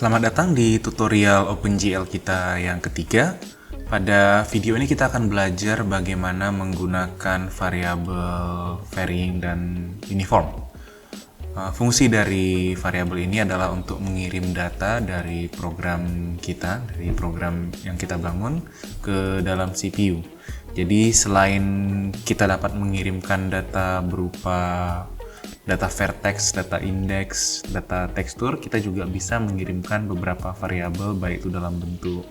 Selamat datang di tutorial OpenGL kita yang ketiga. Pada video ini kita akan belajar bagaimana menggunakan variabel varying dan uniform. Fungsi dari variabel ini adalah untuk mengirim data dari program kita, dari program yang kita bangun ke dalam CPU. Jadi selain kita dapat mengirimkan data berupa data vertex, data index, data tekstur, kita juga bisa mengirimkan beberapa variabel baik itu dalam bentuk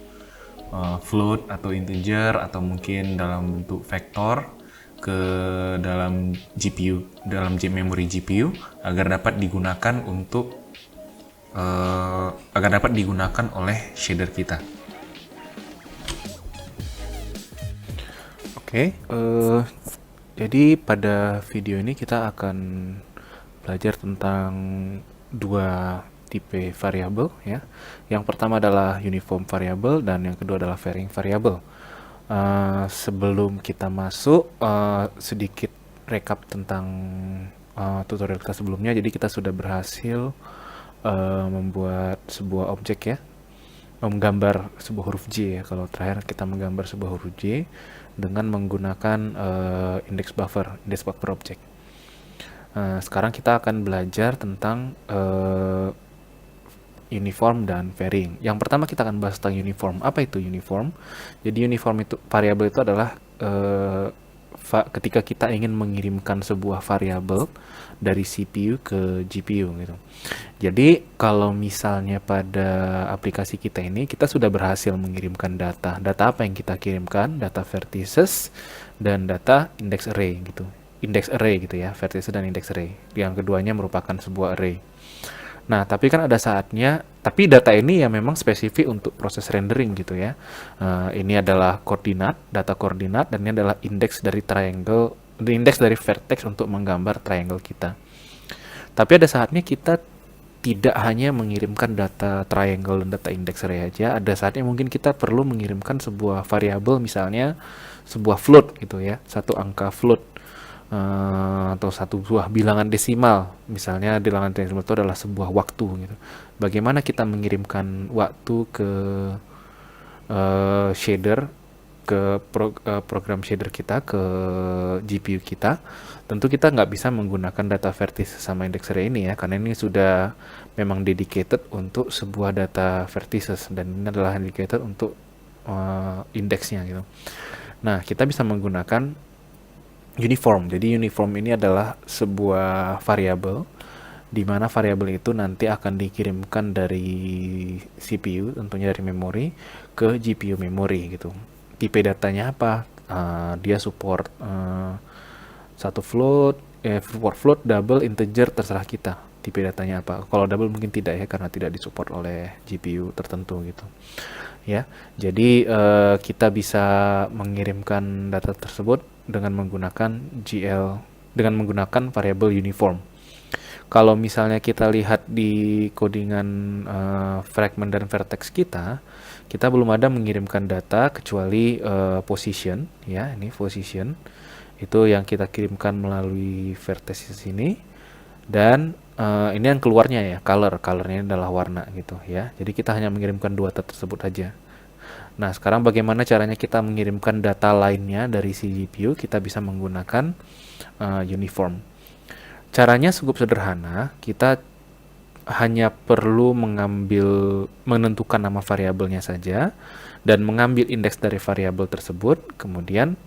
float atau integer atau mungkin dalam bentuk vektor ke dalam GPU, dalam memori GPU agar dapat digunakan oleh shader kita. Jadi pada video ini kita akan belajar tentang dua tipe variabel ya. Yang pertama adalah uniform variable dan yang kedua adalah varying variable. Sebelum kita masuk, sedikit recap tentang tutorial kita sebelumnya. Jadi kita sudah berhasil membuat sebuah objek ya, menggambar sebuah huruf J ya. Kalau terakhir kita menggambar sebuah huruf J dengan menggunakan index buffer object. Sekarang kita akan belajar tentang uniform dan varying. Yang pertama kita akan bahas tentang uniform. Apa itu uniform? Jadi uniform itu variabel itu adalah ketika kita ingin mengirimkan sebuah variabel dari CPU ke GPU gitu. Jadi kalau misalnya pada aplikasi kita ini kita sudah berhasil mengirimkan data. Data apa yang kita kirimkan? Data vertices dan data index array gitu. Index array gitu ya, vertices dan index array. Yang keduanya merupakan sebuah array. Nah, tapi kan ada saatnya, tapi data ini ya memang spesifik untuk proses rendering gitu ya. Ini adalah koordinat, data koordinat, dan ini adalah indeks dari triangle, indeks dari vertex untuk menggambar triangle kita. Tapi ada saatnya kita tidak hanya mengirimkan data triangle dan data index array aja, ada saatnya mungkin kita perlu mengirimkan sebuah variabel, misalnya sebuah float gitu ya, satu angka float. Atau satu buah bilangan desimal, misalnya bilangan desimal itu adalah sebuah waktu gitu. Bagaimana kita mengirimkan waktu ke shader, ke program shader kita, ke GPU kita? Tentu kita nggak bisa menggunakan data vertices sama index array ini ya, karena ini sudah memang dedicated untuk sebuah data vertices dan ini adalah dedicated untuk indeksnya gitu. Nah, kita bisa menggunakan uniform. Jadi uniform ini adalah sebuah variabel di mana variabel itu nanti akan dikirimkan dari CPU, tentunya dari memori ke GPU memori gitu. Tipe datanya apa? Dia support satu float, float, double, integer, terserah kita. Tipe datanya apa? Kalau double mungkin tidak ya, karena tidak disupport oleh GPU tertentu gitu. Ya, jadi kita bisa mengirimkan data tersebut dengan menggunakan menggunakan variabel uniform. Kalau misalnya kita lihat di codingan fragment dan vertex kita belum ada mengirimkan data kecuali position ya, ini position itu yang kita kirimkan melalui vertices ini, dan ini yang keluarnya ya, colornya adalah warna gitu ya. Jadi kita hanya mengirimkan dua data tersebut aja. Nah, sekarang bagaimana caranya kita mengirimkan data lainnya dari si GPU? Kita bisa menggunakan uniform. Caranya cukup sederhana. Kita hanya perlu menentukan nama variabelnya saja dan mengambil indeks dari variabel tersebut, kemudian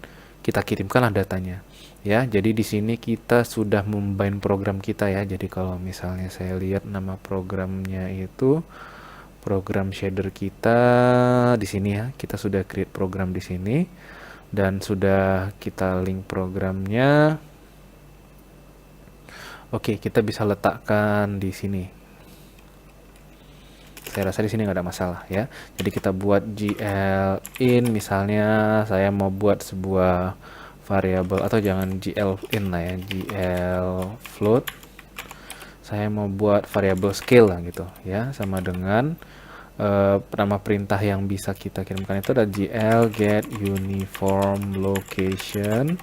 kita kirimkanlah datanya. Ya, jadi di sini kita sudah membind program kita ya. Jadi kalau misalnya saya lihat nama programnya itu program shader kita di sini ya, kita sudah create program di sini dan sudah kita link programnya. Oke, kita bisa letakkan di sini. Saya rasa di sini nggak ada masalah ya. Jadi kita buat GL in, misalnya saya mau buat sebuah variabel, atau jangan GL in lah ya, GL float. Saya mau buat variabel scale lah gitu ya, sama dengan nama perintah yang bisa kita kirimkan itu ada GL get uniform location,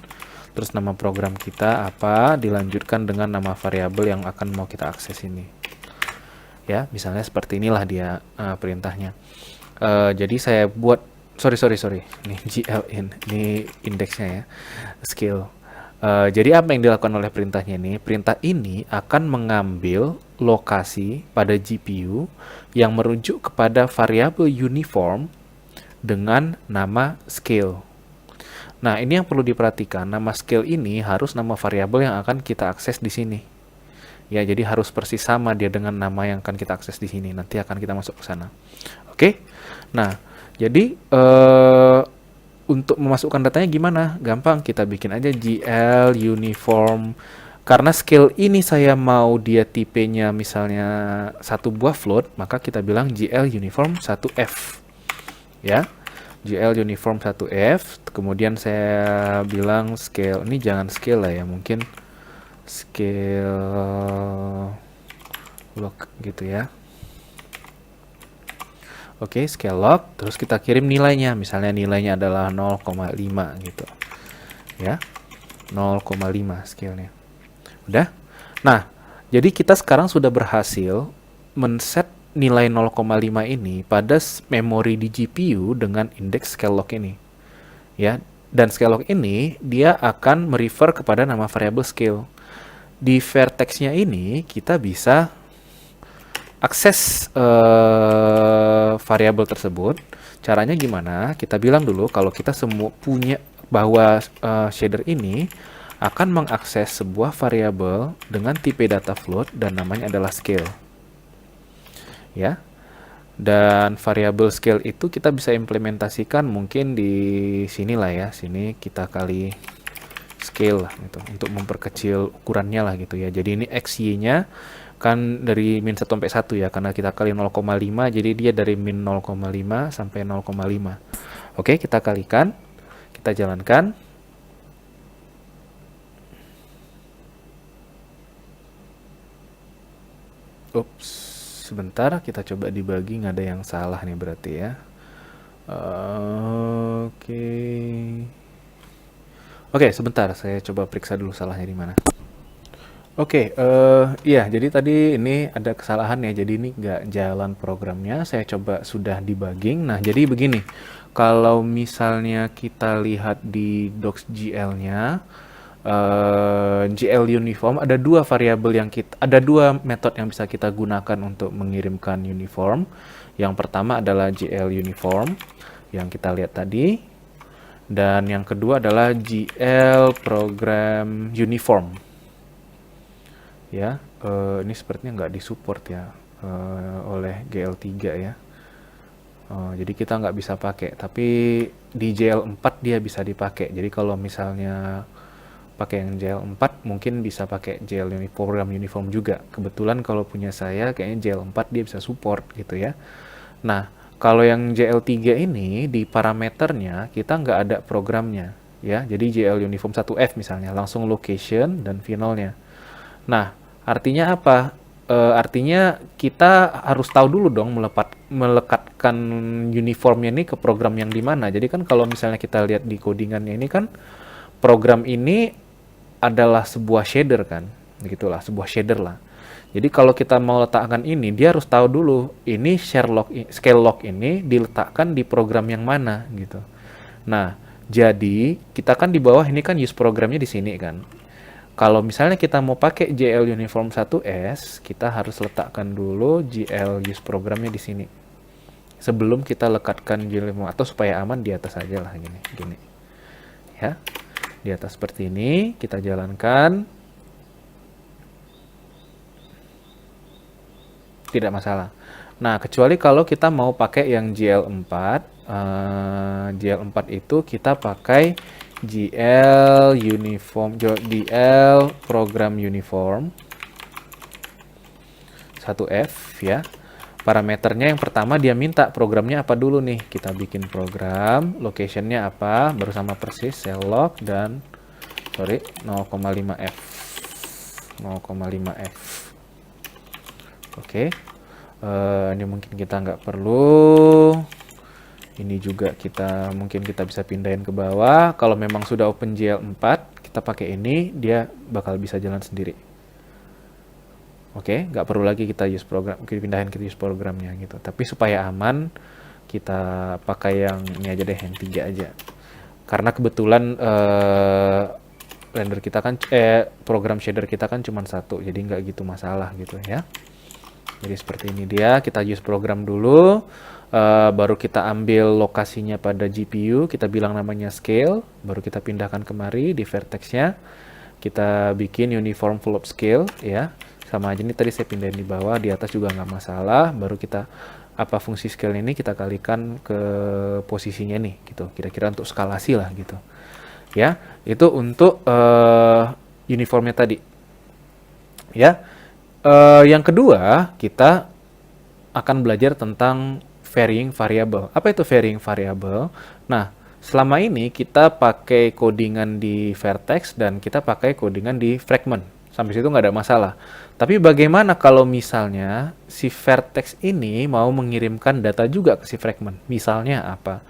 terus nama program kita apa, dilanjutkan dengan nama variabel yang akan mau kita akses ini. Ya, misalnya seperti inilah dia perintahnya. Jadi saya buat, sorry, ini glin, ini indeksnya ya, scale. Jadi apa yang dilakukan oleh perintahnya ini? Perintah ini akan mengambil lokasi pada GPU yang merujuk kepada variabel uniform dengan nama scale. Nah, ini yang perlu diperhatikan, nama scale ini harus nama variabel yang akan kita akses di sini. Ya, jadi harus persis sama dia dengan nama yang akan kita akses di sini. Nanti akan kita masuk ke sana. Oke? Nah, jadi untuk memasukkan datanya gimana? Gampang, kita bikin aja GL uniform. Karena scale ini saya mau dia tipenya misalnya satu buah float, maka kita bilang GL uniform 1F. Ya. GL uniform 1F, kemudian saya bilang scale, ini jangan scale lah ya, mungkin scale log gitu ya. Oke, scale log, terus kita kirim nilainya, misalnya nilainya adalah 0,5 gitu. Ya, 0,5 scale-nya. Udah? Nah, jadi kita sekarang sudah berhasil men-set nilai 0,5 ini pada memori di GPU dengan indeks scale log ini. Ya, dan scale log ini dia akan merefer kepada nama variabel scale. Di vertex-nya ini kita bisa akses variabel tersebut. Caranya gimana? Kita bilang dulu kalau kita semua punya bahwa shader ini akan mengakses sebuah variabel dengan tipe data float dan namanya adalah scale. Ya. Dan variabel scale itu kita bisa implementasikan mungkin di sini lah ya. Sini kita kali scale lah gitu untuk memperkecil ukurannya lah gitu ya. Jadi ini XY-nya kan dari min 1 sampai 1 ya, karena kita kali 0,5 jadi dia dari min 0,5 sampai 0,5. Oke, kita kalikan, kita jalankan. Ups, sebentar, kita coba dibagi, nggak ada yang salah nih berarti ya. Oke, sebentar, saya coba periksa dulu salahnya di mana. Oke, iya, jadi tadi ini ada kesalahan ya, jadi ini nggak jalan programnya, saya coba sudah debugging. Nah, jadi begini, kalau misalnya kita lihat di docs GL-nya, GL uniform, ada dua variabel yang ada dua metode yang bisa kita gunakan untuk mengirimkan uniform. Yang pertama adalah GL uniform, yang kita lihat tadi, dan yang kedua adalah GL program uniform. Ya, ini sepertinya nggak disupport ya oleh GL3 ya. Jadi kita nggak bisa pakai, tapi di GL4 dia bisa dipakai. Jadi kalau misalnya pakai yang GL4 mungkin bisa pakai GL program uniform juga. Kebetulan kalau punya saya kayaknya GL4 dia bisa support gitu ya. Nah, kalau yang GL3 ini di parameternya kita nggak ada programnya ya. Jadi GL uniform 1F misalnya langsung location dan finalnya. Nah, artinya apa? Artinya kita harus tahu dulu dong melekatkan uniformnya ini ke program yang di mana. Jadi kan kalau misalnya kita lihat di codingannya ini kan program ini adalah sebuah shader kan, begitulah sebuah shader lah. Jadi kalau kita mau letakkan ini, dia harus tahu dulu ini scale log ini diletakkan di program yang mana gitu. Nah, jadi kita kan di bawah ini kan use programnya di sini kan. Kalau misalnya kita mau pakai GL Uniform 1S, kita harus letakkan dulu GL use programnya di sini. Sebelum kita lekatkan GL atau supaya aman di atas aja lah gini. Ya. Di atas seperti ini, kita jalankan. Tidak masalah. Nah, kecuali kalau kita mau pakai yang GL4, GL4 itu kita pakai GL uniform, GL program uniform 1F ya. Parameternya yang pertama dia minta programnya apa dulu nih. Kita bikin program, locationnya apa, baru sama persis cell log dan 0,5F. 0,5F. Oke. Ini mungkin kita nggak perlu. Ini juga mungkin kita bisa pindahin ke bawah. Kalau memang sudah OpenGL 4, kita pakai ini, dia bakal bisa jalan sendiri. Oke, nggak perlu lagi kita use program, pindahin ke use programnya gitu. Tapi supaya aman, kita pakai yang ini aja deh, yang 3 aja. Karena kebetulan render kita kan, program shader kita kan cuma satu, jadi nggak gitu masalah gitu ya. Jadi seperti ini dia, kita use program dulu, baru kita ambil lokasinya pada GPU, kita bilang namanya scale, baru kita pindahkan kemari di vertexnya, kita bikin uniform float scale ya. Sama aja nih, tadi saya pindahin di bawah, di atas juga nggak masalah. Baru kita apa fungsi scale ini kita kalikan ke posisinya nih gitu, kira-kira untuk skalasi lah gitu ya. Itu untuk uniformnya tadi ya. Yang kedua, kita akan belajar tentang varying variable. Apa itu varying variable? Nah, selama ini kita pakai codingan di vertex dan kita pakai codingan di fragment. Sampai situ nggak ada masalah. Tapi bagaimana kalau misalnya si vertex ini mau mengirimkan data juga ke si fragment? Misalnya apa?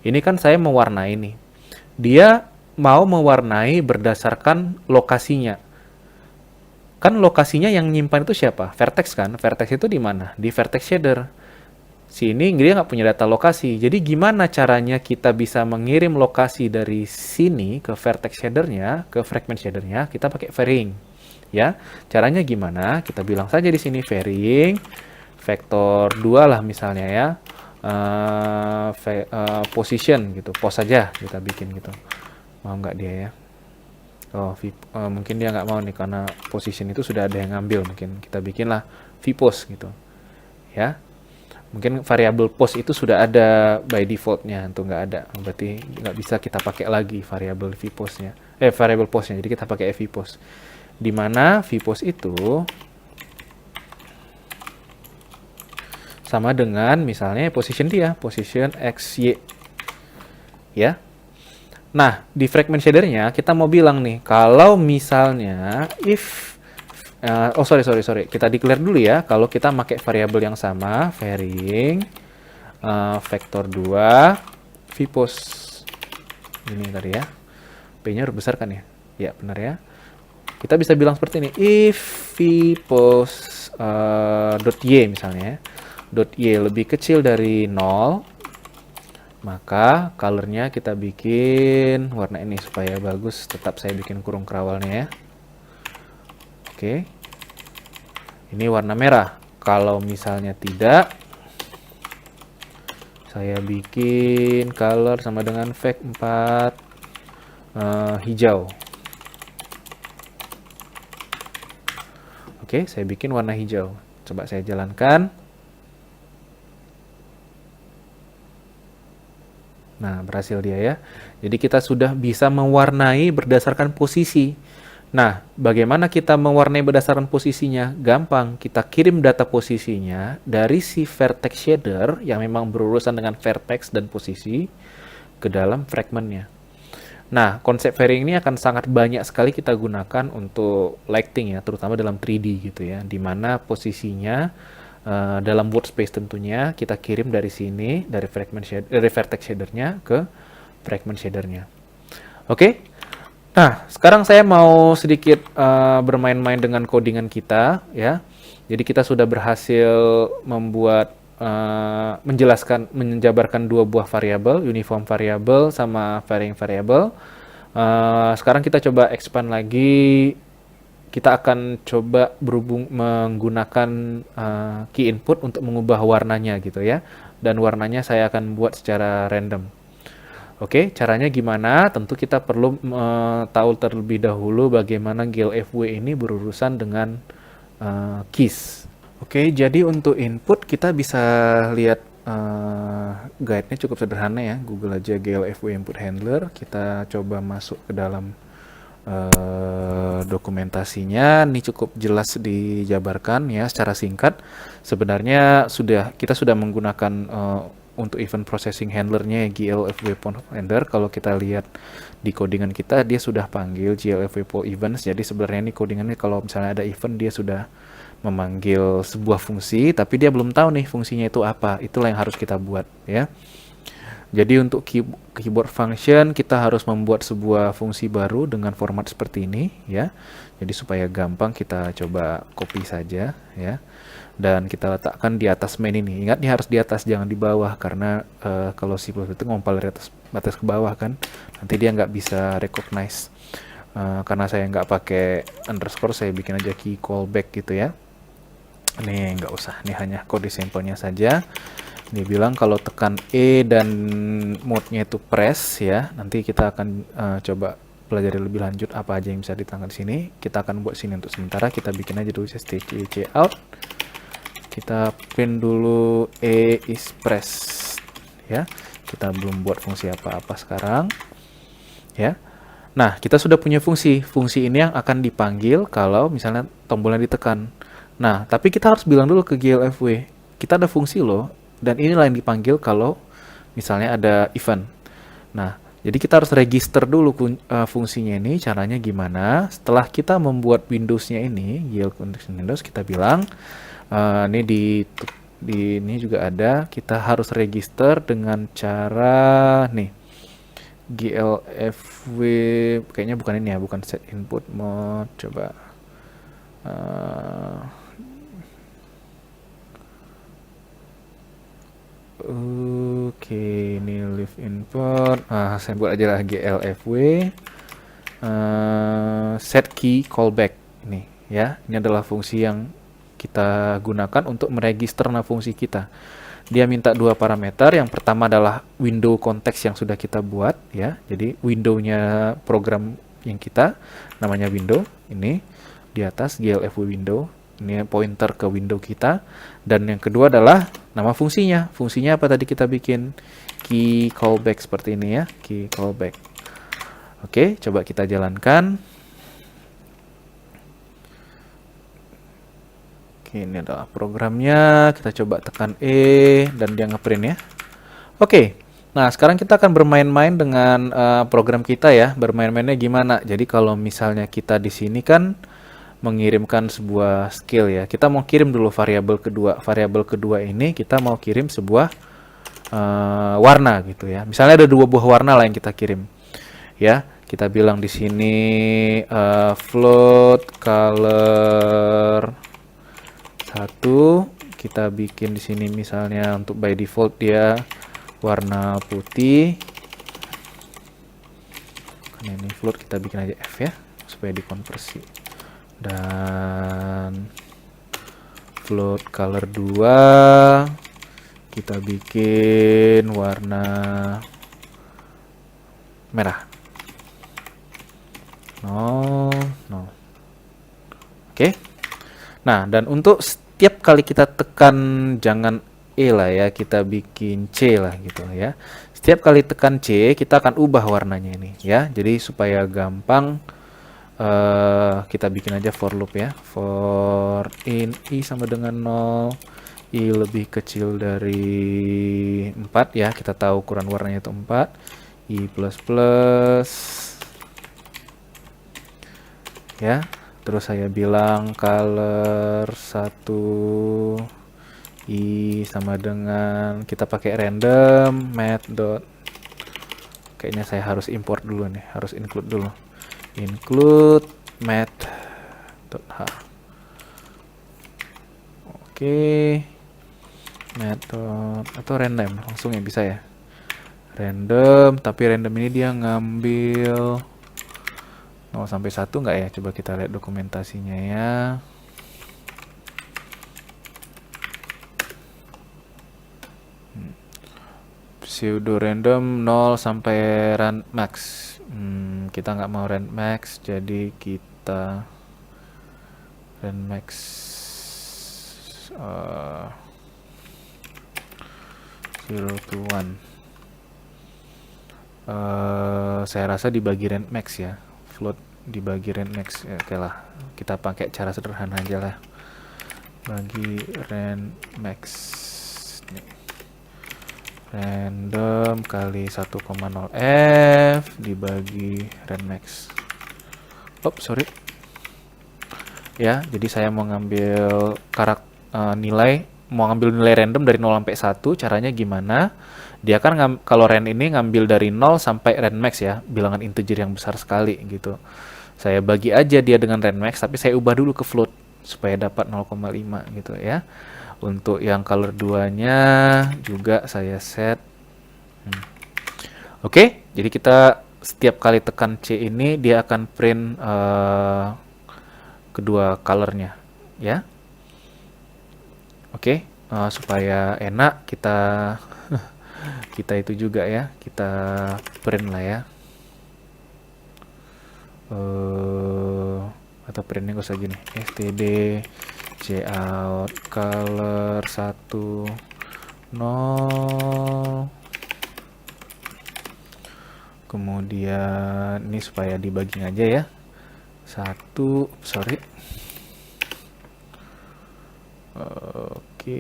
Ini kan saya mewarnai nih. Dia mau mewarnai berdasarkan lokasinya. Kan lokasinya yang nyimpan itu siapa? Vertex kan? Vertex itu di mana? Di vertex shader. Si ini dia nggak punya data lokasi. Jadi gimana caranya kita bisa mengirim lokasi dari sini ke vertex shadernya, ke fragment shadernya? Kita pakai varying. Ya, caranya gimana? Kita bilang saja di sini varying vektor 2 lah misalnya ya. Position gitu, pos saja kita bikin gitu. Mau nggak dia ya? Oh, mungkin dia nggak mau nih karena position itu sudah ada yang ngambil. Mungkin kita bikinlah vpos gitu. Ya, mungkin variabel post itu sudah ada by defaultnya, itu nggak ada. Berarti nggak bisa kita pakai lagi variabel vpostnya. Variabel postnya. Jadi kita pakai vpost. Di mana vpost itu sama dengan misalnya position dia, position xy. Ya. Nah, di fragment shadernya kita mau bilang nih, kalau misalnya if sorry, kita declare dulu ya, kalau kita pakai variabel yang sama, varying vektor 2 vpost. Ini tadi ya. P-nya harus besar kan ya? Ya, benar ya. Kita bisa bilang seperti ini, if vpost .y misalnya, .y lebih kecil dari 0, maka colornya kita bikin warna ini supaya bagus. Tetap saya bikin kurung kerawalnya ya. Oke. Ini warna merah. Kalau misalnya tidak, saya bikin color sama dengan vec 4 hijau. Oke, saya bikin warna hijau. Coba saya jalankan. Nah, berhasil dia ya. Jadi kita sudah bisa mewarnai berdasarkan posisi. Nah, bagaimana kita mewarnai berdasarkan posisinya? Gampang, kita kirim data posisinya dari si vertex shader yang memang berurusan dengan vertex dan posisi ke dalam fragmentnya. Nah, konsep varying ini akan sangat banyak sekali kita gunakan untuk lighting ya, terutama dalam 3D gitu ya, di mana posisinya dalam workspace tentunya kita kirim dari sini, dari vertex shadernya ke fragment shadernya. Oke. Nah, sekarang saya mau sedikit bermain-main dengan codingan kita ya. Jadi kita sudah berhasil membuat menjabarkan dua buah variabel, uniform variable sama varying variable. Sekarang kita coba expand lagi. Kita akan coba menggunakan key input untuk mengubah warnanya gitu ya. Dan warnanya saya akan buat secara random. Oke, caranya gimana? Tentu kita perlu tahu terlebih dahulu bagaimana GLFW ini berurusan dengan keys. Oke, jadi untuk input kita bisa lihat guide-nya cukup sederhana ya. Google aja GLFW input handler. Kita coba masuk ke dalam dokumentasinya. Ini cukup jelas dijabarkan ya secara singkat. Sebenarnya kita sudah menggunakan untuk event processing handlernya GLFW handler. Kalau kita lihat di codingan kita, dia sudah panggil GLFW events. Jadi sebenarnya ini codingannya kalau misalnya ada event, dia sudah memanggil sebuah fungsi, tapi dia belum tahu nih fungsinya itu apa. Itulah yang harus kita buat ya. Jadi untuk keyboard function kita harus membuat sebuah fungsi baru dengan format seperti ini ya. Jadi supaya gampang kita coba copy saja ya. Dan kita letakkan di atas main ini. Ingat, ini harus di atas, jangan di bawah, karena kalau C++ itu ngompal dari atas ke bawah kan, nanti dia nggak bisa recognize. Karena saya nggak pakai underscore, saya bikin aja key callback gitu ya. Ini nggak usah, ini hanya kode sampelnya saja. Dia bilang kalau tekan E dan mode-nya itu press ya. Nanti kita akan coba pelajari lebih lanjut apa aja yang bisa ditangkap di sini. Kita akan buat sini untuk sementara. Kita bikin aja dulu stc out. Kita print dulu E is press ya. Kita belum buat fungsi apa-apa sekarang ya. Nah, kita sudah punya fungsi. Fungsi ini yang akan dipanggil kalau misalnya tombolnya ditekan. Nah, tapi kita harus bilang dulu ke glfw, kita ada fungsi loh, dan inilah yang dipanggil kalau misalnya ada event. Nah, jadi kita harus register dulu fungsinya ini. Caranya gimana? Setelah kita membuat Windows-nya ini, GL connection Windows, kita bilang ini di ini juga ada, kita harus register dengan cara nih glfw, kayaknya bukan ini ya, bukan set input mode, coba oke, ini leave input, saya buat aja lah glfw set key callback ini ya. Ini adalah fungsi yang kita gunakan untuk meregister fungsi kita. Dia minta dua parameter. Yang pertama adalah window konteks yang sudah kita buat ya. Jadi window-nya program yang kita namanya window, ini di atas glfw window, ini pointer ke window kita. Dan yang kedua adalah nama fungsinya. Fungsinya apa tadi kita bikin? Key callback seperti ini ya, key callback. Oke, coba kita jalankan. Ini adalah programnya. Kita coba tekan E dan dia ngeprint ya. Oke. Nah, sekarang kita akan bermain-main dengan program kita ya. Bermain-mainnya gimana? Jadi kalau misalnya kita di sini kan mengirimkan sebuah skill ya. Kita mau kirim dulu variabel kedua. Variabel kedua ini kita mau kirim sebuah warna gitu ya. Misalnya ada dua buah warna lah yang kita kirim. Ya, kita bilang di sini float color 1, kita bikin di sini misalnya untuk by default dia warna putih. Karena ini float, kita bikin aja F ya supaya dikonversi. Dan float color 2 kita bikin warna merah. No. Oke. Nah, dan untuk setiap kali kita tekan, jangan E lah ya, kita bikin C lah gitu ya. Setiap kali tekan C, kita akan ubah warnanya ini ya. Jadi supaya gampang, kita bikin aja for loop ya. For in I sama dengan 0, I lebih kecil dari 4 ya. Kita tahu ukuran warnanya itu 4. I plus ya. Terus saya bilang color 1 I sama dengan, kita pakai random math dot, kayaknya saya harus import dulu nih, harus include dulu, include math dot h. Oke, math dot, atau random langsung ya, bisa ya random, tapi random ini dia ngambil 0 sampai 1 nggak ya? Coba kita lihat dokumentasinya ya. Pseudo random 0 sampai rand max. Kita nggak mau rand max, jadi kita rand max 0 to 1. Saya rasa dibagi rand max ya. Float dibagi rand max ya, oke lah, kita pakai cara sederhana aja lah, bagi rand max nih. Random kali 1,0 f dibagi rand max. Sorry ya, jadi saya mau ngambil nilai mau ngambil nilai random dari 0 sampai 1, caranya gimana? Dia kan kalau rand ini ngambil dari 0 sampai rand max ya, bilangan integer yang besar sekali gitu. Saya bagi aja dia dengan rand max, tapi saya ubah dulu ke float supaya dapat 0,5 gitu ya. Untuk yang color 2-nya juga saya set. Oke, jadi kita setiap kali tekan C ini dia akan print kedua colornya ya. Oke, supaya enak kita kita itu juga ya, kita print lah ya. Atau printnya gak usah gini, std cout color 1 0, kemudian ini supaya dibagi aja ya, 1 sorry. Oke.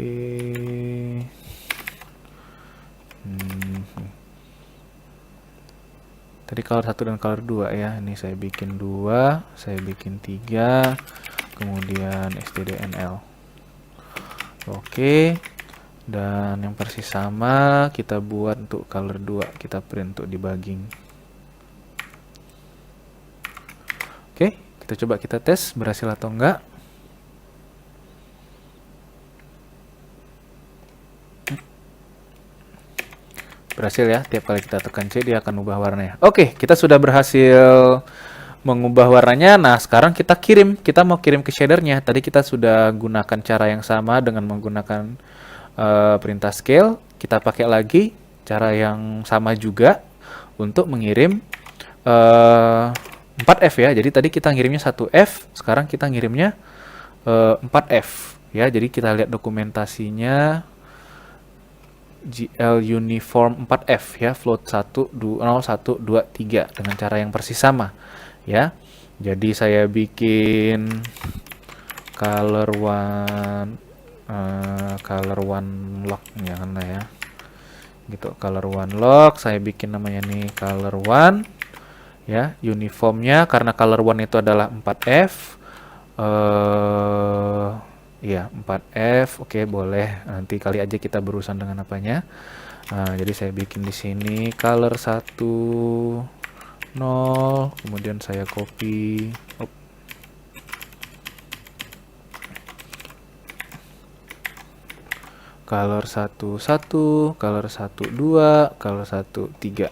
Tadi color 1 dan color 2 ya. Ini saya bikin 2, saya bikin 3, kemudian stdnl. Oke. Dan yang persis sama kita buat untuk color 2, kita print untuk debugging. Oke, kita coba kita tes berhasil atau enggak. Berhasil ya, tiap kali kita tekan C dia akan ubah warnanya. Oke, kita sudah berhasil mengubah warnanya. Nah, sekarang kita mau kirim ke shadernya. Tadi kita sudah gunakan cara yang sama dengan menggunakan perintah scale. Kita pakai lagi cara yang sama juga untuk mengirim 4F ya. Jadi tadi kita ngirimnya 1F, sekarang kita ngirimnya 4F ya. Jadi kita lihat dokumentasinya. GL uniform 4F ya, float 1 2 0 1 2 3 dengan cara yang persis sama ya. Jadi saya bikin color one lock janganlah ya. Gitu, color one lock saya bikin namanya nih color one ya. Uniformnya karena color one itu adalah 4F. Iya, 4F. Oke, boleh. Nanti kali aja kita berurusan dengan apanya. Nah, jadi saya bikin di sini color 1 0, kemudian saya copy. Color 1 1, color 1 2, color 1 3.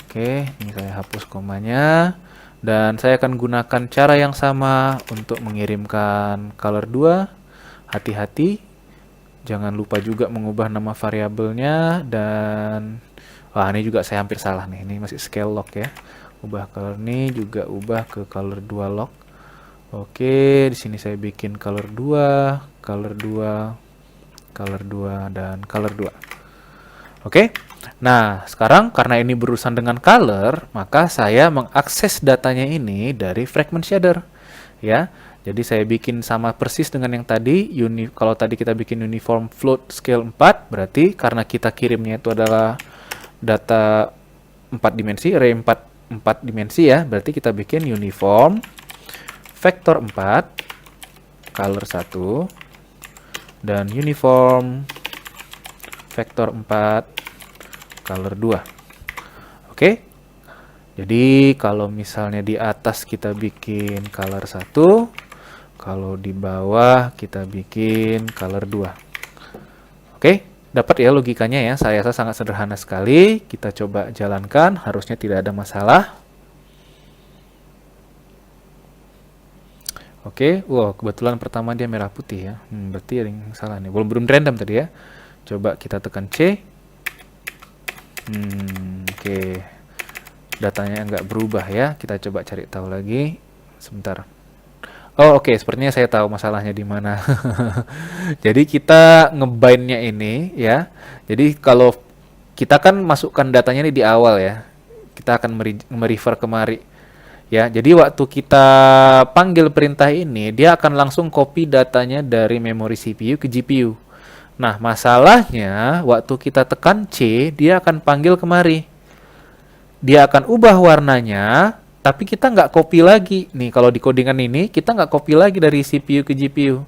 Oke, ini saya hapus komanya. Dan saya akan gunakan cara yang sama untuk mengirimkan color 2. Hati-hati, jangan lupa juga mengubah nama variabelnya. Dan wah, ini juga saya hampir salah nih, ini masih scale lock ya. Ubah color ini juga ubah ke color 2 lock. Oke, di sini saya bikin color 2, color 2, color 2 dan color 2. Oke. Nah, sekarang karena ini berurusan dengan color, maka saya mengakses datanya ini dari fragment shader. Ya, jadi saya bikin sama persis dengan yang tadi. Kalau tadi kita bikin uniform float scale 4, berarti karena kita kirimnya itu adalah data 4 dimensi, array 4 dimensi ya. Berarti kita bikin uniform vector 4, color 1, dan uniform vector 4, color 2. Oke. Jadi kalau misalnya di atas kita bikin color 1, kalau di bawah kita bikin color 2. Oke, dapat ya logikanya ya. Saya rasa sangat sederhana sekali. Kita coba jalankan, harusnya tidak ada masalah. Oke, wow, kebetulan pertama dia merah putih ya. Berarti ada yang salah nih. Belum random tadi ya. Coba kita tekan C. Oke. Datanya nggak berubah ya. Kita coba cari tahu lagi. Sebentar. Oh, oke. Sepertinya saya tahu masalahnya di mana. Jadi kita ngebindnya ini ya. Jadi kalau kita kan masukkan datanya ini di awal ya. Kita akan merefer kemari. Ya, jadi waktu kita panggil perintah ini, dia akan langsung copy datanya dari memori CPU ke GPU. Nah, masalahnya waktu kita tekan C, dia akan panggil kemari. Dia akan ubah warnanya, tapi kita nggak copy lagi. Nih, kalau di codingan ini, kita nggak copy lagi dari CPU ke GPU.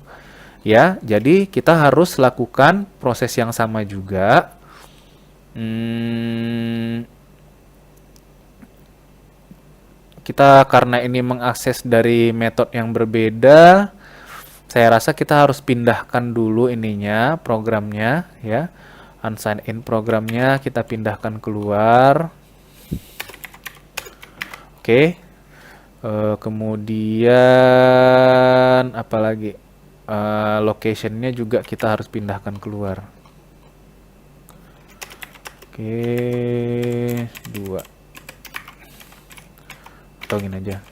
ya. Jadi kita harus lakukan proses yang sama juga. Kita karena ini mengakses dari metode yang berbeda, saya rasa kita harus pindahkan dulu ininya, programnya ya. Unsign in programnya kita pindahkan keluar. Oke. Kemudian apalagi locationnya juga kita harus pindahkan keluar. Oke, 2 atau gini aja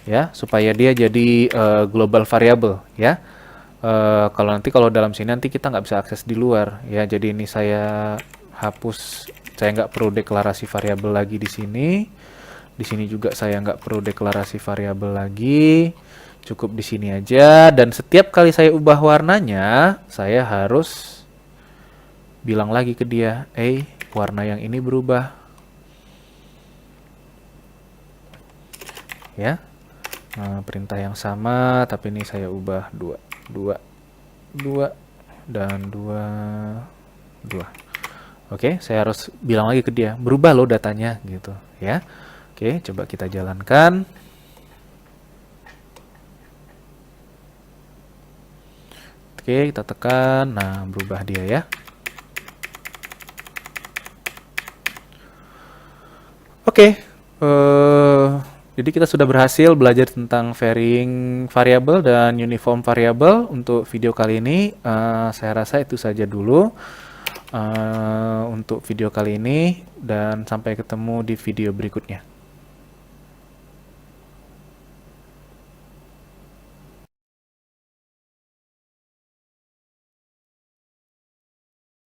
ya, supaya dia jadi global variable ya. Kalau dalam sini nanti kita nggak bisa akses di luar ya, jadi ini saya hapus, saya nggak perlu deklarasi variabel lagi di sini. Di sini juga saya nggak perlu deklarasi variabel lagi, cukup di sini aja. Dan setiap kali saya ubah warnanya, saya harus bilang lagi ke dia, warna yang ini berubah ya. Perintah yang sama, tapi ini saya ubah 2 dan 2. Oke, saya harus bilang lagi ke dia, berubah loh datanya gitu ya. Oke, coba kita jalankan. Oke, kita tekan, nah berubah dia ya. Oke, jadi kita sudah berhasil belajar tentang varying variable dan uniform variable untuk video kali ini. Saya rasa itu saja dulu untuk video kali ini, dan sampai ketemu di video berikutnya.